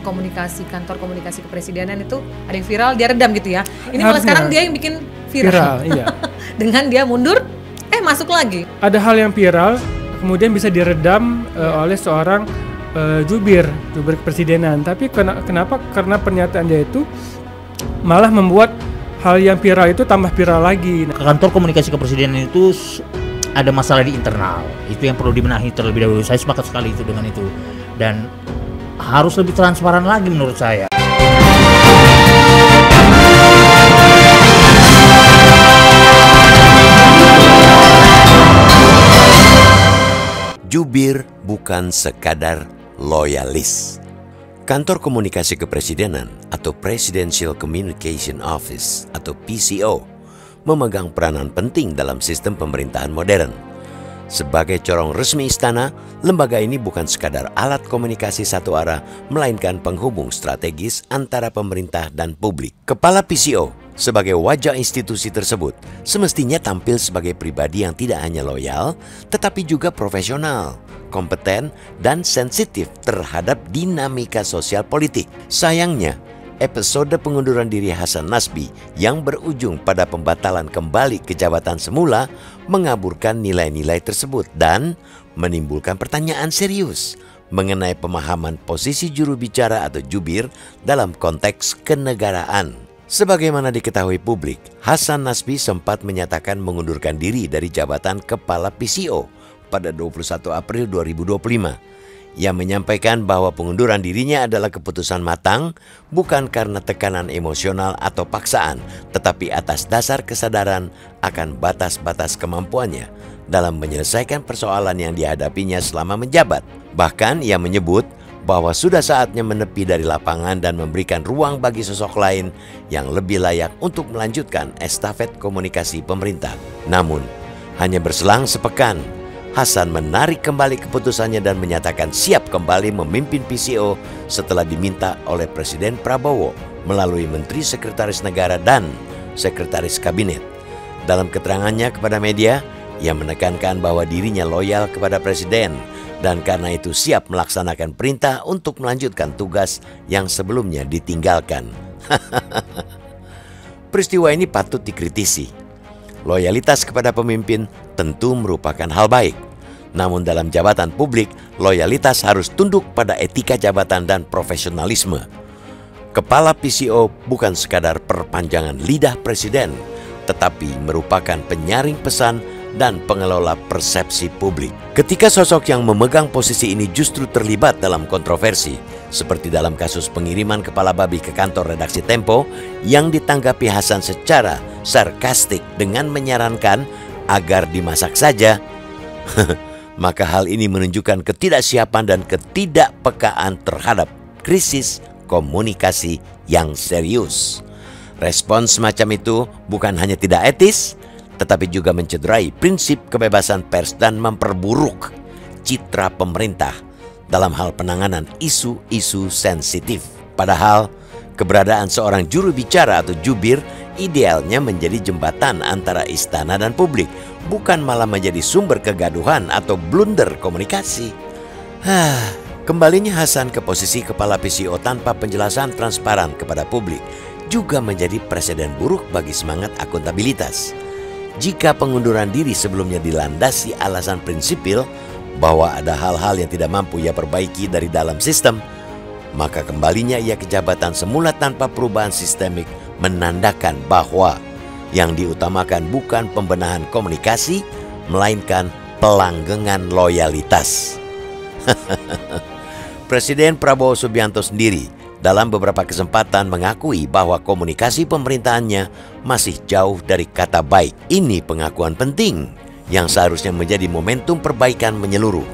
komunikasi kantor komunikasi kepresidenan itu ada yang viral, dia redam gitu ya. Ini malah sekarang dia yang bikin viral iya. Dengan dia mundur, masuk lagi. Ada hal yang viral, kemudian bisa diredam oleh seorang jubir kepresidenan. Tapi kenapa? Karena pernyataan dia itu malah membuat hal yang viral itu tambah viral lagi. Kantor komunikasi kepresidenan itu ada masalah di internal, itu yang perlu dibenahi terlebih dahulu. Saya sepakat sekali itu dengan itu, dan harus lebih transparan lagi menurut saya. Jubir bukan sekadar loyalis. Kantor Komunikasi Kepresidenan atau Presidential Communication Office atau PCO memegang peranan penting dalam sistem pemerintahan modern. Sebagai corong resmi istana, lembaga ini bukan sekadar alat komunikasi satu arah, melainkan penghubung strategis antara pemerintah dan publik. Kepala PCO sebagai wajah institusi tersebut semestinya tampil sebagai pribadi yang tidak hanya loyal, tetapi juga profesional, kompeten, dan sensitif terhadap dinamika sosial politik. Sayangnya, episode pengunduran diri Hasan Nasbi yang berujung pada pembatalan kembali ke jabatan semula mengaburkan nilai-nilai tersebut dan menimbulkan pertanyaan serius mengenai pemahaman posisi juru bicara atau jubir dalam konteks kenegaraan. Sebagaimana diketahui publik, Hasan Nasbi sempat menyatakan mengundurkan diri dari jabatan Kepala PCO pada 21 April 2025. Ia menyampaikan bahwa pengunduran dirinya adalah keputusan matang, bukan karena tekanan emosional atau paksaan, tetapi atas dasar kesadaran akan batas-batas kemampuannya dalam menyelesaikan persoalan yang dihadapinya selama menjabat. Bahkan ia menyebut bahwa sudah saatnya menepi dari lapangan dan memberikan ruang bagi sosok lain yang lebih layak untuk melanjutkan estafet komunikasi pemerintah. Namun, hanya berselang sepekan, Hasan menarik kembali keputusannya dan menyatakan siap kembali memimpin PCO setelah diminta oleh Presiden Prabowo melalui Menteri Sekretaris Negara dan Sekretaris Kabinet. Dalam keterangannya kepada media, ia menekankan bahwa dirinya loyal kepada Presiden dan karena itu siap melaksanakan perintah untuk melanjutkan tugas yang sebelumnya ditinggalkan. Peristiwa ini patut dikritisi. Loyalitas kepada pemimpin tentu merupakan hal baik. Namun dalam jabatan publik, loyalitas harus tunduk pada etika jabatan dan profesionalisme. Kepala PCO bukan sekadar perpanjangan lidah presiden, tetapi merupakan penyaring pesan dan pengelola persepsi publik. Ketika sosok yang memegang posisi ini justru terlibat dalam kontroversi, seperti dalam kasus pengiriman kepala babi ke kantor redaksi Tempo yang ditanggapi Hasan secara sarkastik dengan menyarankan agar dimasak saja, maka hal ini menunjukkan ketidaksiapan dan ketidakpekaan terhadap krisis komunikasi yang serius. Respons semacam itu bukan hanya tidak etis, tetapi juga mencederai prinsip kebebasan pers dan memperburuk citra pemerintah dalam hal penanganan isu-isu sensitif. Padahal, keberadaan seorang juru bicara atau jubir idealnya menjadi jembatan antara istana dan publik, bukan malah menjadi sumber kegaduhan atau blunder komunikasi. Kembalinya Hasan ke posisi kepala PCO tanpa penjelasan transparan kepada publik juga menjadi presiden buruk bagi semangat akuntabilitas. Jika pengunduran diri sebelumnya dilandasi alasan prinsipil bahwa ada hal-hal yang tidak mampu ia perbaiki dari dalam sistem, maka kembalinya ia ke jabatan semula tanpa perubahan sistemik menandakan bahwa yang diutamakan bukan pembenahan komunikasi, melainkan pelanggengan loyalitas. Presiden Prabowo Subianto sendiri dalam beberapa kesempatan mengakui bahwa komunikasi pemerintahannya masih jauh dari kata baik. Ini pengakuan penting yang seharusnya menjadi momentum perbaikan menyeluruh.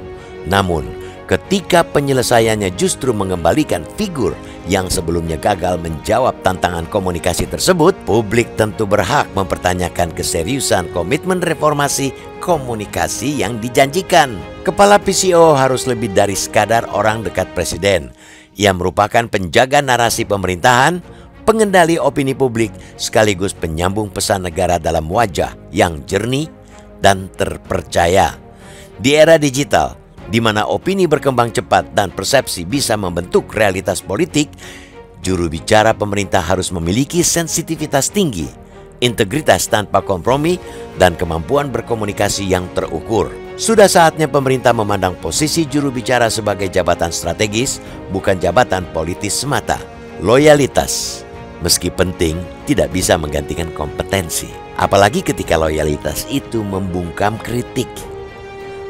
Namun, ketika penyelesaiannya justru mengembalikan figur yang sebelumnya gagal menjawab tantangan komunikasi tersebut, publik tentu berhak mempertanyakan keseriusan komitmen reformasi komunikasi yang dijanjikan. Kepala PCO harus lebih dari sekadar orang dekat presiden. Ia merupakan penjaga narasi pemerintahan, pengendali opini publik, sekaligus penyambung pesan negara dalam wajah yang jernih dan terpercaya. Di era digital, Di mana opini berkembang cepat dan persepsi bisa membentuk realitas politik, juru bicara pemerintah harus memiliki sensitivitas tinggi, integritas tanpa kompromi, dan kemampuan berkomunikasi yang terukur. Sudah saatnya pemerintah memandang posisi juru bicara sebagai jabatan strategis, bukan jabatan politis semata. Loyalitas, meski penting, tidak bisa menggantikan kompetensi. Apalagi ketika loyalitas itu membungkam kritik,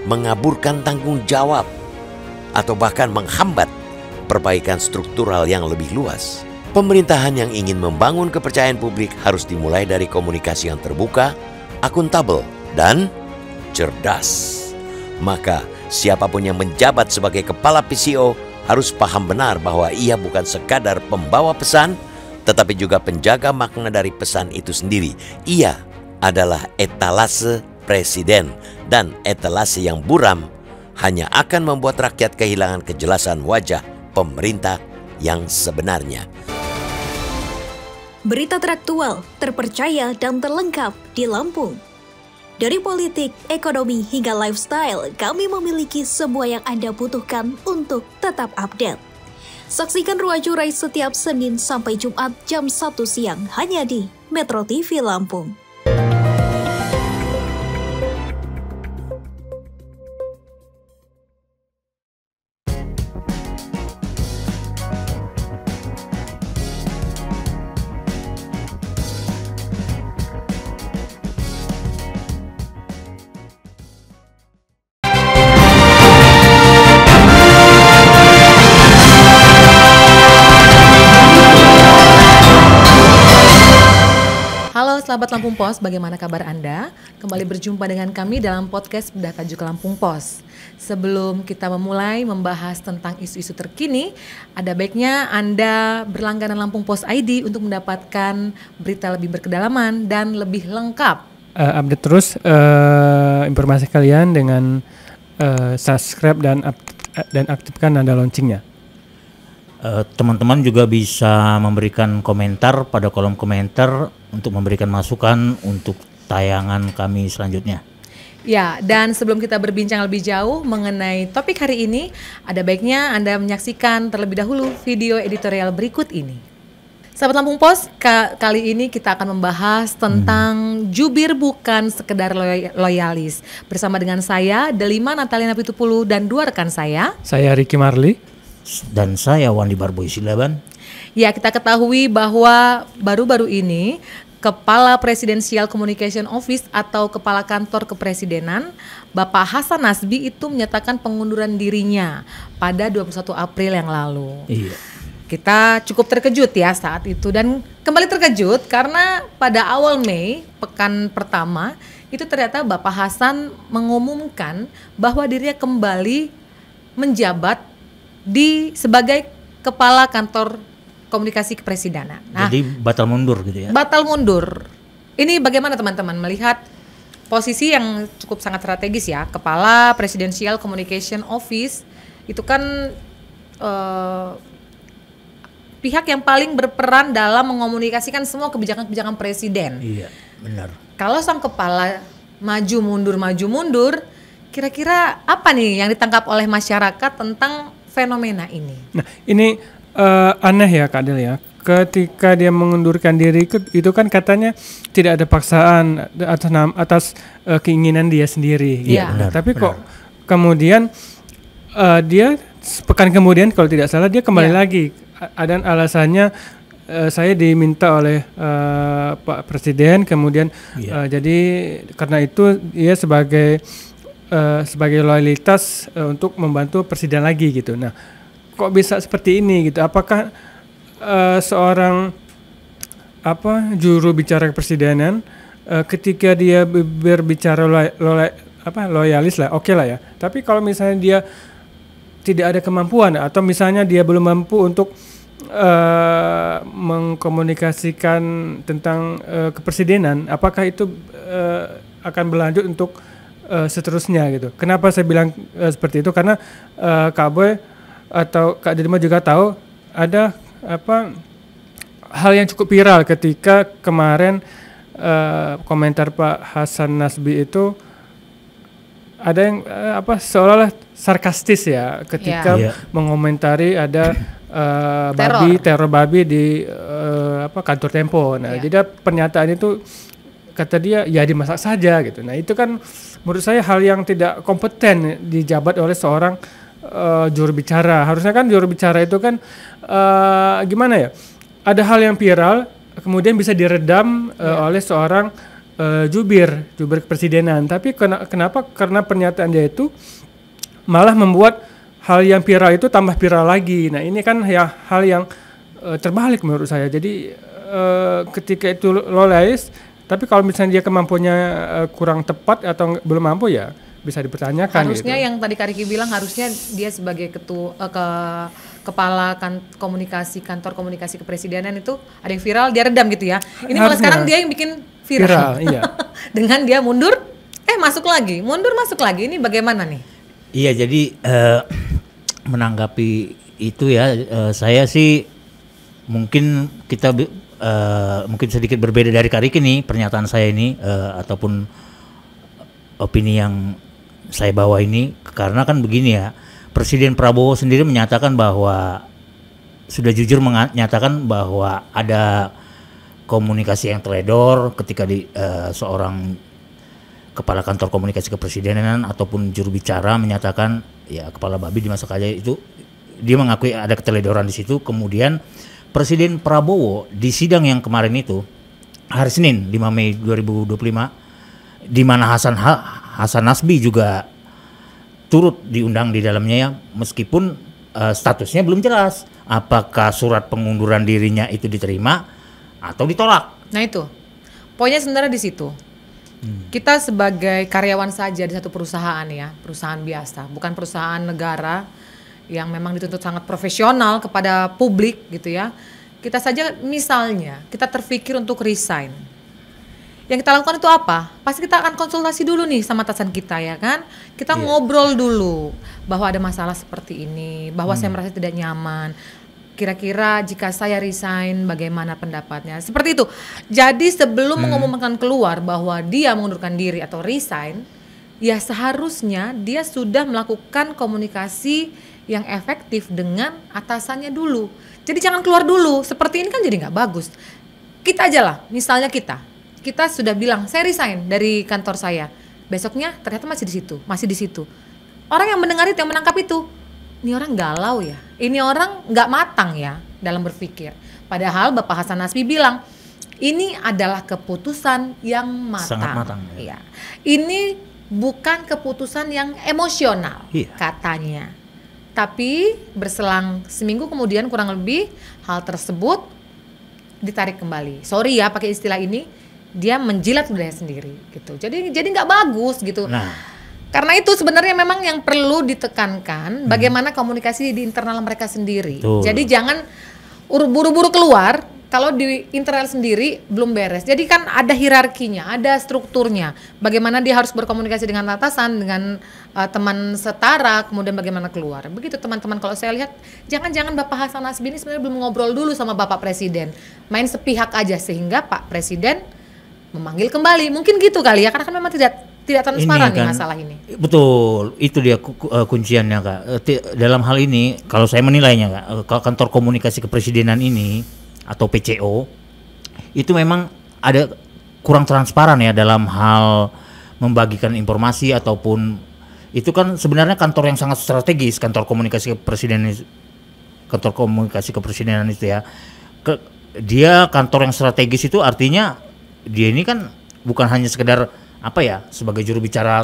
mengaburkan tanggung jawab, atau bahkan menghambat perbaikan struktural yang lebih luas. Pemerintahan yang ingin membangun kepercayaan publik harus dimulai dari komunikasi yang terbuka, akuntabel, dan cerdas. Maka siapapun yang menjabat sebagai kepala PCO harus paham benar bahwa ia bukan sekadar pembawa pesan, tetapi juga penjaga makna dari pesan itu sendiri. Ia adalah etalase presiden, dan etalase yang buram hanya akan membuat rakyat kehilangan kejelasan wajah pemerintah yang sebenarnya. Berita teraktual, terpercaya, dan terlengkap di Lampung. Dari politik, ekonomi, hingga lifestyle, kami memiliki semua yang Anda butuhkan untuk tetap update. Saksikan Ruang Curai setiap Senin sampai Jumat jam 1 siang hanya di Metro TV Lampung. Sahabat Lampung Pos, bagaimana kabar Anda? Kembali berjumpa dengan kami dalam podcast Bedah Tajuk Lampung Pos. Sebelum kita memulai membahas tentang isu-isu terkini, ada baiknya Anda berlangganan Lampung Pos ID untuk mendapatkan berita lebih berkedalaman dan lebih lengkap. Update terus informasi kalian dengan subscribe dan aktifkan nada loncengnya. Teman-teman juga bisa memberikan komentar pada kolom komentar untuk memberikan masukan untuk tayangan kami selanjutnya. Ya, dan sebelum kita berbincang lebih jauh mengenai topik hari ini, ada baiknya Anda menyaksikan terlebih dahulu video editorial berikut ini. Sahabat Lampung Pos, kali ini kita akan membahas tentang jubir bukan sekedar loyalis. Bersama dengan saya, Delima Natalina Pitupulu, dan dua rekan saya. Saya Ricky Marli. Dan saya Wandi Barboy Silaban. Ya, kita ketahui bahwa baru-baru ini Kepala Presidential Communication Office atau Kepala Kantor Kepresidenan Bapak Hasan Nasbi itu menyatakan pengunduran dirinya pada 21 April yang lalu. Iya. Kita cukup terkejut ya saat itu, dan kembali terkejut karena pada awal Mei, pekan pertama, itu ternyata Bapak Hasan mengumumkan bahwa dirinya kembali menjabat sebagai Kepala Kantor Komunikasi Kepresidenan. Nah, jadi batal mundur gitu ya? Batal mundur. Ini bagaimana teman-teman melihat posisi yang cukup sangat strategis ya, Kepala Presidential Communication Office itu kan pihak yang paling berperan dalam mengomunikasikan semua kebijakan-kebijakan presiden. Iya, benar. Kalau sang kepala maju mundur, kira-kira apa nih yang ditangkap oleh masyarakat tentang fenomena ini? Nah, ini aneh ya Kak Del ya. Ketika dia mengundurkan diri itu kan katanya tidak ada paksaan atas keinginan dia sendiri. Iya, benar, tapi benar. Kok kemudian dia sepekan kemudian kalau tidak salah dia kembali lagi. Dan alasannya saya diminta oleh Pak Presiden, kemudian jadi karena itu dia sebagai loyalitas untuk membantu presiden lagi gitu. Nah, kok bisa seperti ini gitu? Apakah seorang juru bicara kepresidenan ketika dia berbicara loyalis lah, oke lah ya. Tapi kalau misalnya dia tidak ada kemampuan atau misalnya dia belum mampu untuk mengkomunikasikan tentang kepresidenan, apakah itu akan berlanjut untuk seterusnya gitu? Kenapa saya bilang seperti itu? Karena Kak Boy atau Kak Dirma juga tahu ada hal yang cukup viral ketika kemarin komentar Pak Hasan Nasbi itu ada yang seolah-olah sarkastis ya ketika mengomentari ada teror babi di kantor Tempo. Nah, jadi pernyataan itu kata dia ya dimasak saja gitu. Nah, itu kan menurut saya hal yang tidak kompeten dijabat oleh seorang juru bicara. Harusnya kan juru bicara itu kan gimana ya? Ada hal yang viral kemudian bisa diredam oleh seorang jubir kepresidenan. Tapi kenapa? Karena pernyataan dia itu malah membuat hal yang viral itu tambah viral lagi. Nah, ini kan ya hal yang terbalik menurut saya. Jadi ketika itu loyalis, tapi kalau misalnya dia kemampuannya kurang tepat atau belum mampu ya bisa dipertanyakan. Harusnya gitu. Yang tadi Kak Riki bilang harusnya dia sebagai kepala komunikasi kantor komunikasi kepresidenan itu ada yang viral dia redam gitu ya. Ini malah sekarang dia yang bikin viral iya. Dengan dia mundur, masuk lagi, mundur masuk lagi. Ini bagaimana nih? Iya, jadi menanggapi itu ya, saya sih mungkin kita mungkin sedikit berbeda dari Kak Riki nih pernyataan saya ini ataupun opini yang saya bawa ini, karena kan begini ya, Presiden Prabowo sendiri menyatakan bahwa sudah jujur menyatakan bahwa ada komunikasi yang teledor ketika seorang kepala kantor komunikasi kepresidenan ataupun juru bicara menyatakan ya kepala babi dimasak aja, itu dia mengakui ada keteledoran di situ. Kemudian Presiden Prabowo di sidang yang kemarin itu hari Senin 5 Mei 2025 di mana Hasan Nasbi juga turut diundang di dalamnya ya, meskipun statusnya belum jelas apakah surat pengunduran dirinya itu diterima atau ditolak. Nah, itu poinnya sebenarnya di situ. Kita sebagai karyawan saja di satu perusahaan ya, perusahaan biasa, bukan perusahaan negara yang memang dituntut sangat profesional kepada publik gitu ya. Kita saja misalnya kita terpikir untuk resign. Yang kita lakukan itu apa? Pasti kita akan konsultasi dulu nih sama atasan kita ya kan. Kita ngobrol dulu bahwa ada masalah seperti ini, bahwa saya merasa tidak nyaman. Kira-kira jika saya resign bagaimana pendapatnya? Seperti itu. Jadi sebelum mengumumkan keluar bahwa dia mengundurkan diri atau resign, ya seharusnya dia sudah melakukan komunikasi yang efektif dengan atasannya dulu. Jadi jangan keluar dulu. Seperti ini kan jadi nggak bagus. Kita aja lah, misalnya kita sudah bilang saya resign dari kantor saya. Besoknya ternyata masih di situ. Orang yang mendengar itu, yang menangkap itu, ini orang galau ya. Ini orang nggak matang ya dalam berpikir. Padahal Bapak Hasan Nasbi bilang ini adalah keputusan yang matang. Sangat matang. Ya. Ini bukan keputusan yang emosional katanya. Tapi berselang seminggu kemudian kurang lebih hal tersebut ditarik kembali. Sorry ya pakai istilah ini, dia menjilat ludahnya sendiri gitu. Jadi nggak bagus gitu. Nah, karena itu sebenarnya memang yang perlu ditekankan bagaimana komunikasi di internal mereka sendiri. Jadi jangan buru-buru keluar kalau di internal sendiri belum beres. Jadi kan ada hierarkinya, ada strukturnya. Bagaimana dia harus berkomunikasi dengan atasan, dengan teman setara, kemudian bagaimana keluar. Begitu teman-teman, kalau saya lihat jangan-jangan Bapak Hasan Nasbi ini sebenarnya belum ngobrol dulu sama Bapak Presiden. Main sepihak aja sehingga Pak Presiden memanggil kembali. Mungkin gitu kali ya, karena kan memang tidak transparan nih masalah ini. Betul, itu dia kunciannya Kak. Dalam hal ini kalau saya menilainya Kak, kantor komunikasi kepresidenan ini atau PCO itu memang ada kurang transparan ya dalam hal membagikan informasi, ataupun itu kan sebenarnya kantor yang sangat strategis, kantor komunikasi kepresidenan itu ya. Dia kantor yang strategis itu artinya dia ini kan bukan hanya sekedar sebagai juru bicara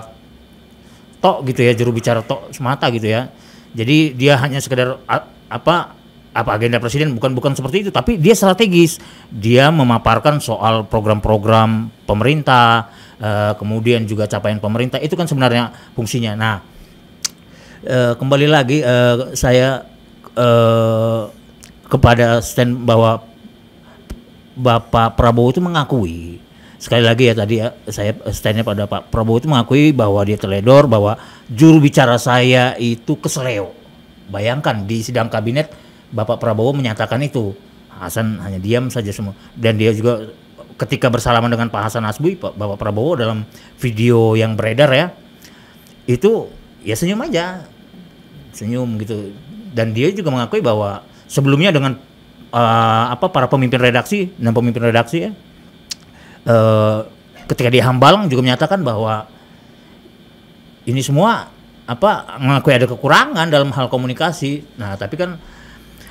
tok gitu ya, juru bicara tok semata gitu ya. Jadi dia hanya sekedar apa agenda presiden, bukan seperti itu, tapi dia strategis. Dia memaparkan soal program-program pemerintah, kemudian juga capaian pemerintah, itu kan sebenarnya fungsinya. Nah, kembali lagi saya kepada stand bahwa Bapak Prabowo itu mengakui, sekali lagi ya tadi ya, saya standnya pada Pak Prabowo itu mengakui bahwa dia teledor, bahwa juru bicara saya itu keseleo. Bayangkan di sidang kabinet Bapak Prabowo menyatakan itu, Hasan hanya diam saja semua. Dan dia juga ketika bersalaman dengan Pak Hasan Nasbi, Bapak Prabowo dalam video yang beredar ya, itu ya senyum aja, senyum gitu. Dan dia juga mengakui bahwa sebelumnya dengan para pemimpin redaksi ya, ketika dia Hambalang juga menyatakan bahwa ini semua mengakui ada kekurangan dalam hal komunikasi. Nah, tapi kan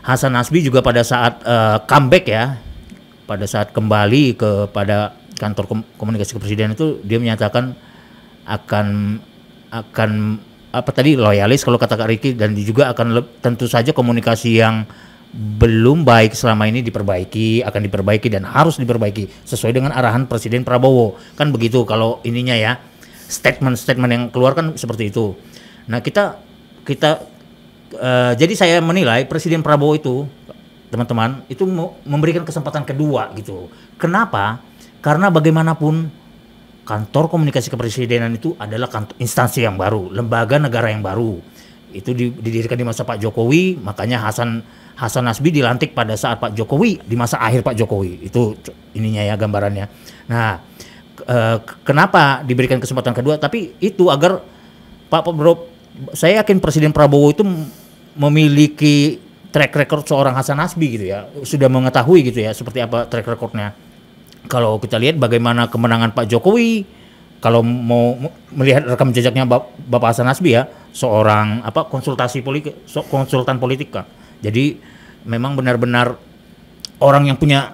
Hasan Nasbi juga pada saat comeback ya, pada saat kembali kepada kantor komunikasi kepresidenan itu dia menyatakan akan loyalis kalau kata Kak Riki, dan juga akan tentu saja komunikasi yang belum baik selama ini akan diperbaiki dan harus diperbaiki sesuai dengan arahan Presiden Prabowo. Kan begitu kalau ininya ya, statement yang keluar kan seperti itu. Nah, kita jadi saya menilai Presiden Prabowo itu, teman-teman, itu memberikan kesempatan kedua gitu. Kenapa? Karena bagaimanapun kantor komunikasi kepresidenan itu adalah instansi yang baru, lembaga negara yang baru. Itu didirikan di masa Pak Jokowi, makanya Hasan Nasbi dilantik pada saat Pak Jokowi, di masa akhir Pak Jokowi. Itu ininya ya, gambarannya. Nah, kenapa diberikan kesempatan kedua? Tapi itu agar saya yakin Presiden Prabowo itu memiliki track record seorang Hasan Nasbi gitu ya, sudah mengetahui gitu ya seperti apa track recordnya. Kalau kita lihat bagaimana kemenangan Pak Jokowi, kalau mau melihat rekam jejaknya Bapak Hasan Nasbi ya, seorang konsultan politik Kak. Jadi memang benar-benar orang yang punya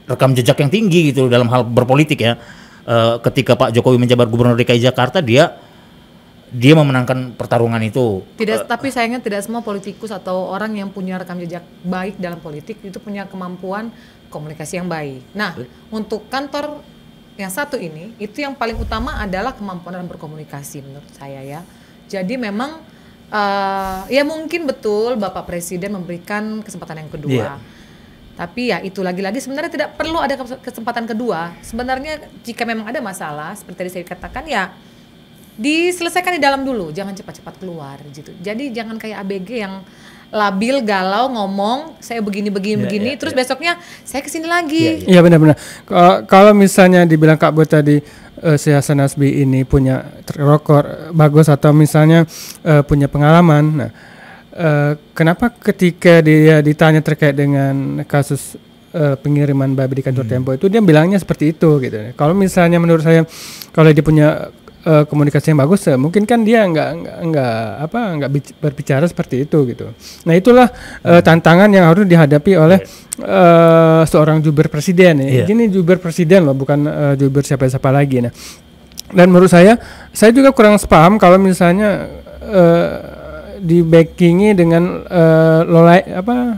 rekam jejak yang tinggi gitu dalam hal berpolitik ya. Ketika Pak Jokowi menjabat Gubernur DKI Jakarta, dia memenangkan pertarungan itu. Tapi sayangnya tidak semua politikus atau orang yang punya rekam jejak baik dalam politik itu punya kemampuan komunikasi yang baik. Nah, untuk kantor yang satu ini, itu yang paling utama adalah kemampuan dalam berkomunikasi menurut saya ya. Jadi memang ya mungkin betul Bapak Presiden memberikan kesempatan yang kedua. Yeah. Tapi ya itu lagi-lagi sebenarnya tidak perlu ada kesempatan kedua. Sebenarnya jika memang ada masalah seperti tadi saya katakan ya diselesaikan di dalam dulu, jangan cepat-cepat keluar gitu. Jadi jangan kayak ABG yang labil, galau, ngomong saya begini, terus besoknya saya kesini lagi. Iya benar-benar. Kalau misalnya dibilang Kak Bu tadi si Hasan Nasbi ini punya record bagus atau misalnya punya pengalaman, nah kenapa ketika dia ditanya terkait dengan kasus pengiriman babi di kantor Tempo itu dia bilangnya seperti itu gitu. Kalau misalnya menurut saya kalau dia punya komunikasi yang bagus, mungkin kan dia nggak berbicara seperti itu gitu. Nah itulah tantangan yang harus dihadapi oleh seorang jubir presiden ya. Ini jubir presiden loh, bukan jubir siapa-siapa lagi. Nah, dan menurut saya juga kurang sepaham kalau misalnya di backingi dengan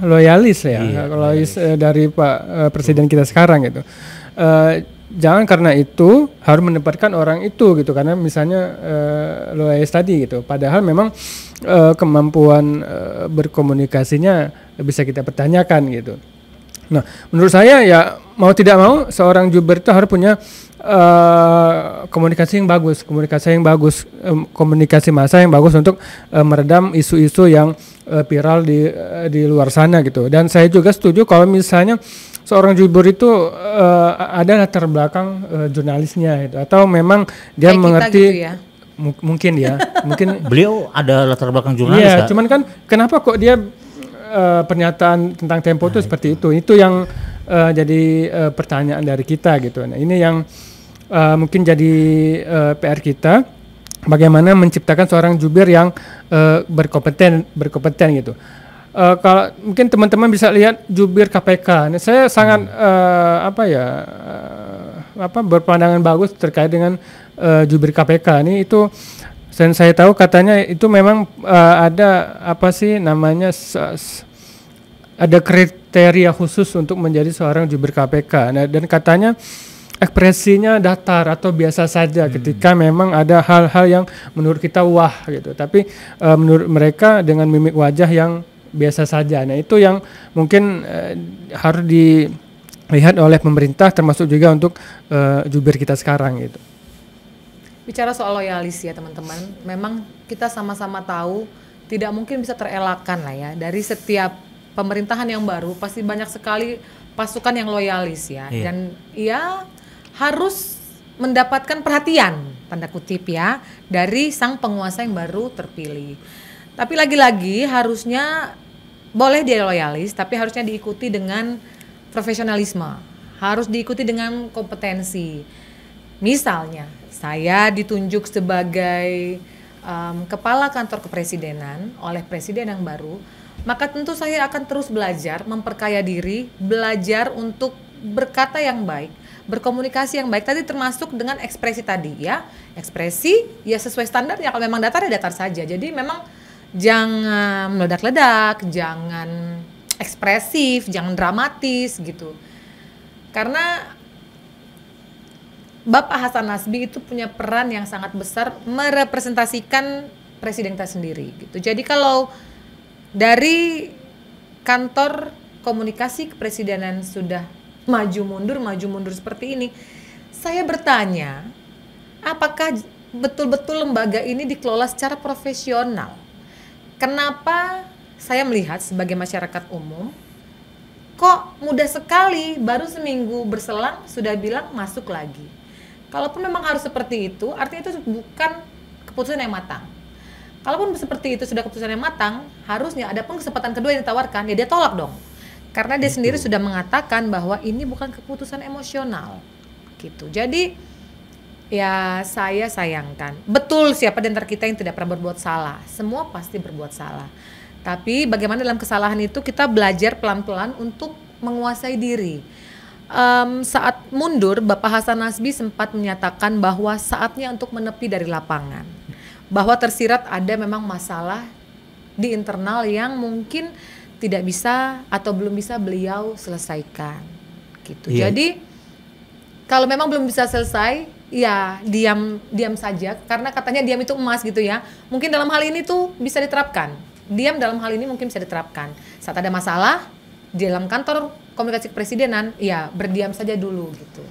loyalis ya, loyalis dari Pak Presiden kita sekarang gitu. Jangan karena itu harus menempatkan orang itu gitu, karena misalnya loyalis tadi gitu. Padahal memang kemampuan berkomunikasinya bisa kita pertanyakan gitu. Nah, menurut saya ya mau tidak mau seorang jubir itu harus punya komunikasi massa yang bagus untuk meredam isu-isu yang viral di luar sana gitu. Dan saya juga setuju kalau misalnya seorang jubir itu ada latar belakang jurnalisnya gitu, atau memang dia kayak mengerti gitu ya? Mungkin beliau ada latar belakang jurnalis. Iya, cuman kan kenapa kok dia pernyataan tentang Tempo itu seperti itu yang jadi pertanyaan dari kita gitu. Nah, ini yang mungkin jadi PR kita, bagaimana menciptakan seorang jubir yang berkompeten gitu. Kalau mungkin teman-teman bisa lihat jubir KPK. Nah, saya sangat berpandangan bagus terkait dengan jubir KPK ini. Itu saya tahu katanya itu memang ada ada kriteria khusus untuk menjadi seorang jubir KPK. Nah, dan katanya ekspresinya datar atau biasa saja ketika memang ada hal-hal yang menurut kita wah gitu. Tapi menurut mereka dengan mimik wajah yang biasa saja. Nah, itu yang mungkin harus dilihat oleh pemerintah, termasuk juga untuk jubir kita sekarang gitu. Bicara soal loyalis ya teman-teman, memang kita sama-sama tahu tidak mungkin bisa terelakkan lah ya, dari setiap pemerintahan yang baru pasti banyak sekali pasukan yang loyalis ya. Dan ya harus mendapatkan perhatian tanda kutip ya dari sang penguasa yang baru terpilih. Tapi lagi-lagi harusnya boleh dia loyalis, tapi harusnya diikuti dengan profesionalisme, harus diikuti dengan kompetensi. Misalnya saya ditunjuk sebagai kepala kantor kepresidenan oleh presiden yang baru, maka tentu saya akan terus belajar, memperkaya diri, belajar untuk berkata yang baik, berkomunikasi yang baik, tadi termasuk dengan ekspresi tadi ya. Ekspresi ya sesuai standarnya, kalau memang datar ya datar saja. Jadi memang jangan meledak-ledak, jangan ekspresif, jangan dramatis gitu. Karena Bapak Hasan Nasbi itu punya peran yang sangat besar merepresentasikan presiden kita sendiri gitu. Jadi kalau dari kantor komunikasi kepresidenan sudah maju mundur seperti ini, saya bertanya, apakah betul-betul lembaga ini dikelola secara profesional? Kenapa saya melihat sebagai masyarakat umum, kok mudah sekali baru seminggu berselang sudah bilang masuk lagi? Kalaupun memang harus seperti itu, artinya itu bukan keputusan yang matang. Kalaupun seperti itu sudah keputusan yang matang, harusnya ada pun kesempatan kedua yang ditawarkan, ya dia tolak dong. Karena dia sendiri sudah mengatakan bahwa ini bukan keputusan emosional gitu. Jadi ya saya sayangkan. Betul siapa di antara kita yang tidak pernah berbuat salah. Semua pasti berbuat salah. Tapi bagaimana dalam kesalahan itu kita belajar pelan-pelan untuk menguasai diri. Saat mundur, Bapak Hasan Nasbi sempat menyatakan bahwa saatnya untuk menepi dari lapangan. Bahwa tersirat ada memang masalah di internal yang mungkin tidak bisa atau belum bisa beliau selesaikan gitu. Yeah. Jadi kalau memang belum bisa selesai, ya diam saja, karena katanya diam itu emas gitu ya. Mungkin dalam hal ini tuh bisa diterapkan. Diam dalam hal ini mungkin bisa diterapkan. Saat ada masalah di dalam kantor komunikasi kepresidenan, ya berdiam saja dulu gitu.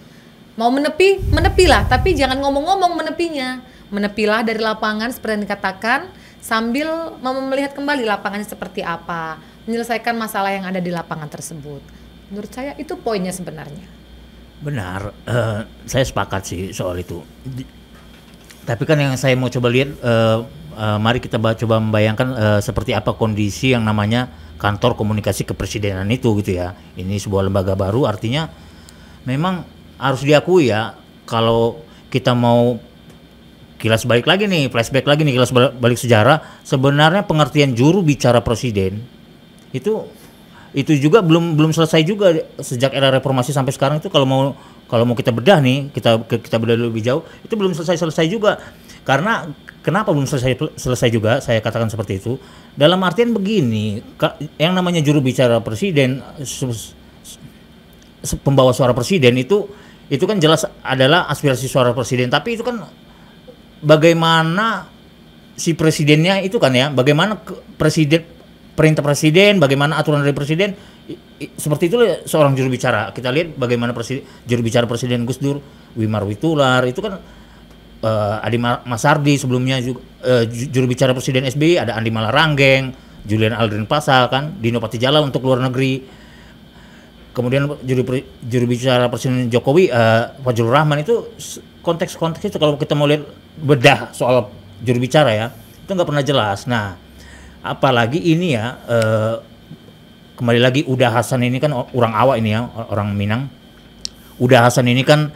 Mau menepilah, tapi jangan ngomong-ngomong menepinya. Menepilah dari lapangan seperti yang dikatakan, sambil melihat kembali lapangannya seperti apa, menyelesaikan masalah yang ada di lapangan tersebut. Menurut saya itu poinnya sebenarnya. Benar, saya sepakat sih soal itu. Tapi kan yang saya mau coba lihat, mari kita coba membayangkan seperti apa kondisi yang namanya kantor komunikasi kepresidenan itu gitu ya. Ini sebuah lembaga baru, artinya memang harus diakui ya, kalau kita mau kilas balik lagi nih, flashback lagi nih, kilas balik sejarah, sebenarnya pengertian juru bicara presiden itu juga belum selesai juga sejak era reformasi sampai sekarang. Itu kalau mau kita bedah nih, kita bedah lebih jauh, itu belum selesai juga. Karena kenapa belum selesai juga saya katakan seperti itu? Dalam artian begini, yang namanya juru bicara presiden, pembawa suara presiden itu kan jelas adalah aspirasi suara presiden, tapi itu kan bagaimana si presidennya itu kan ya, bagaimana perintah presiden, bagaimana aturan dari presiden, seperti itu seorang juru bicara. Kita lihat bagaimana juru bicara presiden Gus Dur, Wimar Witular, itu kan Adi Masardi, sebelumnya juga juru bicara presiden SBY ada Andi Malaranggeng, Julian Aldrin Pasal kan, Dino Patijala untuk luar negeri. Kemudian juru bicara presiden Jokowi, Fajrul Rahman. Itu konteks itu kalau kita mau lihat bedah soal juru bicara ya, itu nggak pernah jelas. Nah, apalagi ini ya, kembali lagi Uda Hasan ini kan orang Awak ini ya, orang Minang. Uda Hasan ini kan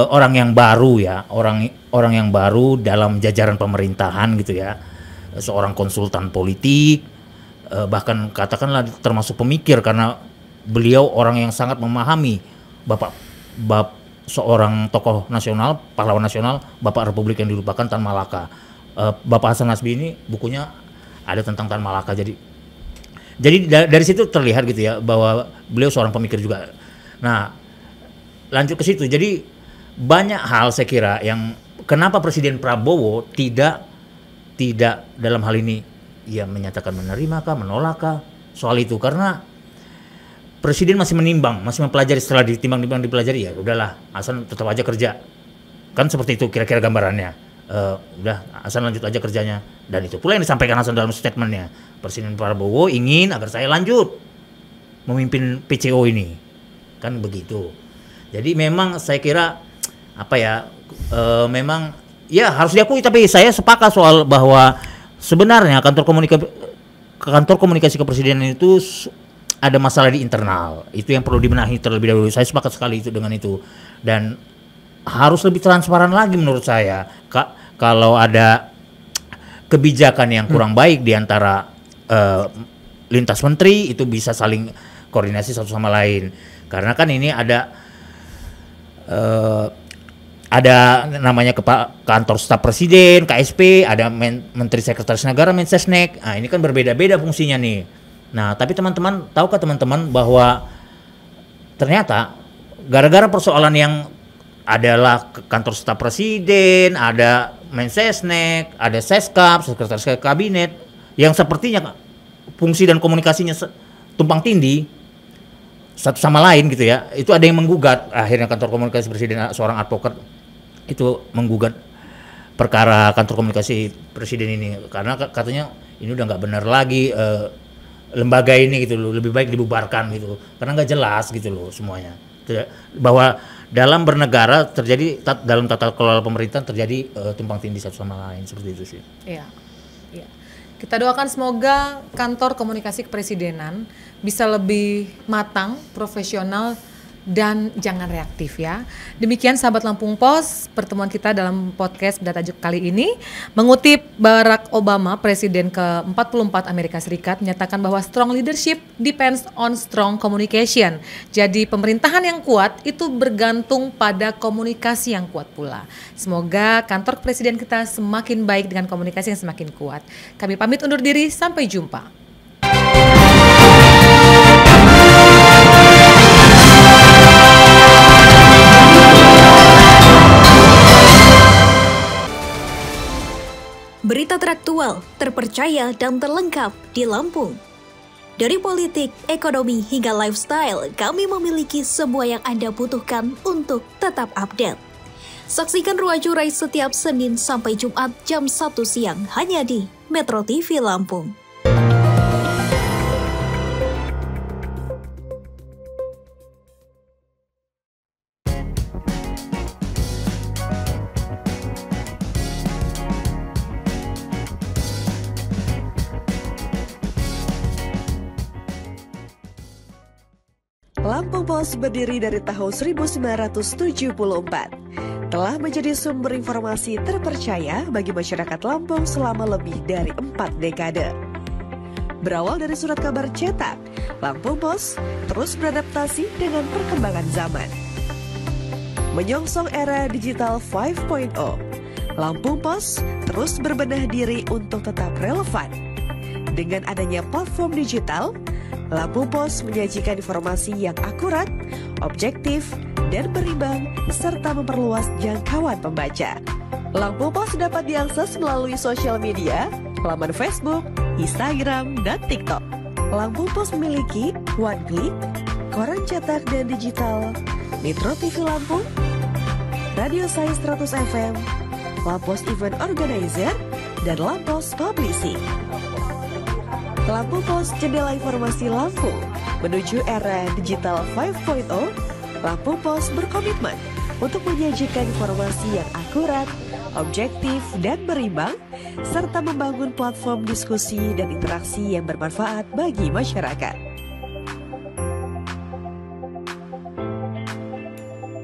orang yang baru ya, orang yang baru dalam jajaran pemerintahan gitu ya, seorang konsultan politik, bahkan katakanlah termasuk pemikir, karena beliau orang yang sangat memahami seorang tokoh nasional, pahlawan nasional, Bapak Republik yang dilupakan, Tan Malaka. Bapak Hasan Nasbi ini bukunya ada tentang Tan Malaka, jadi dari situ terlihat gitu ya bahwa beliau seorang pemikir juga. Nah, lanjut ke situ. Jadi banyak hal saya kira yang kenapa Presiden Prabowo tidak dalam hal ini ya menyatakan menerima kah, menolak kah soal itu, karena Presiden masih menimbang, masih mempelajari. Setelah ditimbang dipelajari, ya udahlah, Hasan tetap aja kerja. Kan seperti itu kira-kira gambarannya. Udah, Hasan lanjut aja kerjanya. Dan itu pula yang disampaikan Hasan dalam statementnya. Presiden Prabowo ingin agar saya lanjut memimpin PCO ini. Kan begitu. Jadi memang saya kira memang ya harus diakui, tapi saya sepakat soal bahwa sebenarnya kantor komunikasi kepresidenan itu ada masalah di internal. Itu yang perlu dibenahi terlebih dahulu. Saya sepakat sekali itu dengan itu. Dan harus lebih transparan lagi menurut saya. Kalau ada kebijakan yang kurang baik di antara lintas menteri, itu bisa saling koordinasi satu sama lain. Karena kan ini ada namanya kantor staf presiden, KSP, ada menteri sekretaris negara, Mensesnek. Nah, ini kan berbeda-beda fungsinya nih. Nah, tapi teman-teman, tahukah teman-teman bahwa ternyata gara-gara persoalan yang adalah kantor staf presiden, ada Mensesnek, ada Seskap, sekretaris kabinet, yang sepertinya fungsi dan komunikasinya tumpang tindih satu sama lain gitu ya. Itu ada yang menggugat, akhirnya kantor komunikasi presiden, seorang advokat itu menggugat perkara kantor komunikasi presiden ini karena katanya ini udah nggak benar lagi lembaga ini gitu loh, lebih baik dibubarkan gitu karena nggak jelas gitu loh semuanya, bahwa dalam bernegara terjadi dalam tata kelola pemerintahan terjadi tumpang tindih satu sama lain, seperti itu sih. Iya. Kita doakan semoga kantor komunikasi kepresidenan bisa lebih matang, profesional, dan jangan reaktif ya. Demikian sahabat Lampung Pos, pertemuan kita dalam podcast Data Tajuk kali ini mengutip Barack Obama, Presiden ke-44 Amerika Serikat, menyatakan bahwa strong leadership depends on strong communication. Jadi pemerintahan yang kuat itu bergantung pada komunikasi yang kuat pula. Semoga kantor presiden kita semakin baik dengan komunikasi yang semakin kuat. Kami pamit undur diri, sampai jumpa. Berita teraktual, terpercaya dan terlengkap di Lampung. Dari politik, ekonomi hingga lifestyle, kami memiliki semua yang Anda butuhkan untuk tetap update. Saksikan Ruang Curai setiap Senin sampai Jumat jam 1 siang hanya di Metro TV Lampung. Lampung Pos berdiri dari tahun 1974. Telah menjadi sumber informasi terpercaya bagi masyarakat Lampung selama lebih dari 4 dekade. Berawal dari surat kabar cetak, Lampung Pos terus beradaptasi dengan perkembangan zaman. Menyongsong era digital 5.0, Lampung Pos terus berbenah diri untuk tetap relevan. Dengan adanya platform digital, Lampung Pos menyajikan informasi yang akurat, objektif, dan berimbang, serta memperluas jangkauan pembaca. Lampung Pos dapat diakses melalui sosial media, laman Facebook, Instagram, dan TikTok. Lampung Pos memiliki One Click, koran cetak dan digital, Metro TV Lampung, Radio Science 100 FM, Lampos Event Organizer, dan Lampos Publishing. Lampung Pos, jendela informasi Lampung. Menuju era digital 5.0, Lampung Pos berkomitmen untuk menyajikan informasi yang akurat, objektif, dan berimbang, serta membangun platform diskusi dan interaksi yang bermanfaat bagi masyarakat.